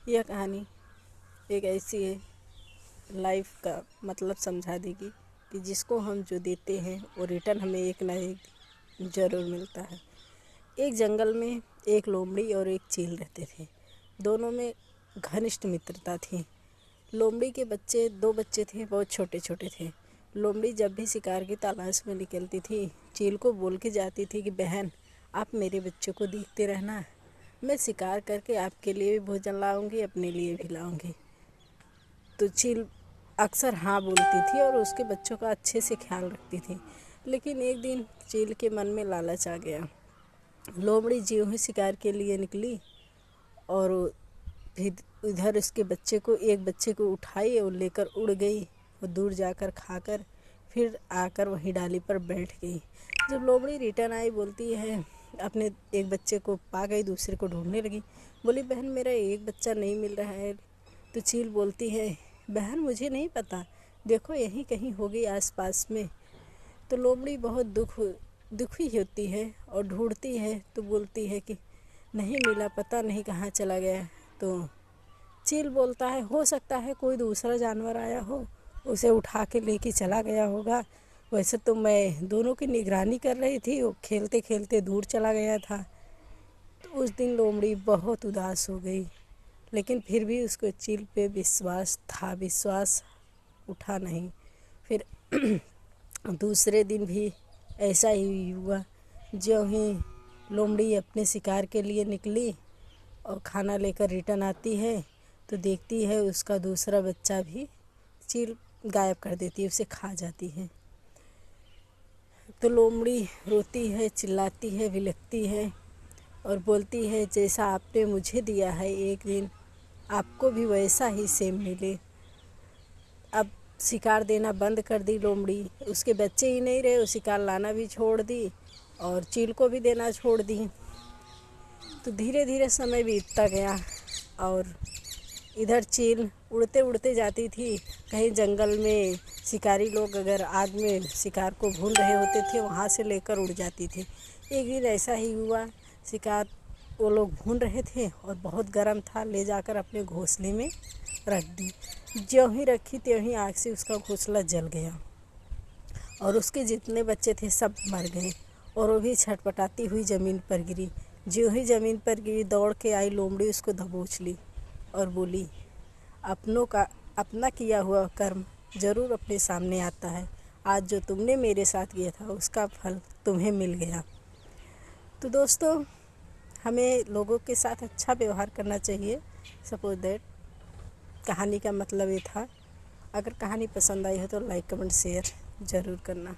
यह कहानी एक ऐसी है, लाइफ का मतलब समझा देगी कि जिसको हम जो देते हैं वो रिटर्न हमें एक ना एक ज़रूर मिलता है। एक जंगल में एक लोमड़ी और एक चील रहते थे। दोनों में घनिष्ठ मित्रता थी। लोमड़ी के बच्चे 2 बच्चे थे, बहुत छोटे छोटे थे। लोमड़ी जब भी शिकार की तलाश में निकलती थी, चील को बोल के जाती थी कि बहन, आप मेरे बच्चों को देखते रहना, मैं शिकार करके आपके लिए भी भोजन लाऊंगी, अपने लिए भी लाऊंगी। तो चील अक्सर हाँ बोलती थी और उसके बच्चों का अच्छे से ख्याल रखती थी। लेकिन एक दिन चील के मन में लालच आ गया। लोमड़ी ज्यों ही शिकार के लिए निकली और फिर इधर उसके बच्चे को, एक बच्चे को उठाई और लेकर उड़ गई और दूर जाकर खाकर फिर आकर वहीं डाली पर बैठ गई। जब लोमड़ी रिटर्न आई, बोलती है, अपने एक बच्चे को पा गई, दूसरे को ढूंढने लगी। बोली, बहन मेरा एक बच्चा नहीं मिल रहा है। तो चील बोलती है, बहन मुझे नहीं पता, देखो यहीं कहीं होगी आसपास में। तो लोमड़ी बहुत दुखी होती है और ढूंढती है, तो बोलती है कि नहीं मिला, पता नहीं कहाँ चला गया। तो चील बोलता है, हो सकता है कोई दूसरा जानवर आया हो, उसे उठा के लेके चला गया होगा। वैसे तो मैं दोनों की निगरानी कर रही थी, वो खेलते खेलते दूर चला गया था। तो उस दिन लोमड़ी बहुत उदास हो गई, लेकिन फिर भी उसको चील पे विश्वास था, विश्वास उठा नहीं। फिर दूसरे दिन भी ऐसा ही हुआ। जो ही लोमड़ी अपने शिकार के लिए निकली और खाना लेकर रिटर्न आती है, तो देखती है उसका दूसरा बच्चा भी चील गायब कर देती है, उसे खा जाती है। तो लोमड़ी रोती है, चिल्लाती है, विलखती है और बोलती है, जैसा आपने मुझे दिया है, एक दिन आपको भी वैसा ही सेम मिले। अब शिकार देना बंद कर दी लोमड़ी, उसके बच्चे ही नहीं रहे, वो शिकार लाना भी छोड़ दी और चील को भी देना छोड़ दी। तो धीरे धीरे समय बीतता गया और इधर चील उड़ते उड़ते जाती थी। कहीं जंगल में शिकारी लोग अगर आग में शिकार को भून रहे होते थे, वहाँ से लेकर उड़ जाती थी। एक दिन ऐसा ही हुआ, शिकार वो लोग भून रहे थे और बहुत गर्म था, ले जाकर अपने घोंसले में रख दी। ज्यों ही रखी त्यों ही आग से उसका घोंसला जल गया और उसके जितने बच्चे थे सब मर गए और वो भी छटपटाती हुई ज़मीन पर गिरी। ज्यों ही ज़मीन पर गिरी, दौड़ के आई लोमड़ी, उसको दबोच ली और बोली, अपना किया हुआ कर्म ज़रूर अपने सामने आता है। आज जो तुमने मेरे साथ किया था उसका फल तुम्हें मिल गया। तो दोस्तों, हमें लोगों के साथ अच्छा व्यवहार करना चाहिए। सपोज दैट कहानी का मतलब ये था। अगर कहानी पसंद आई हो तो लाइक, कमेंट, शेयर ज़रूर करना।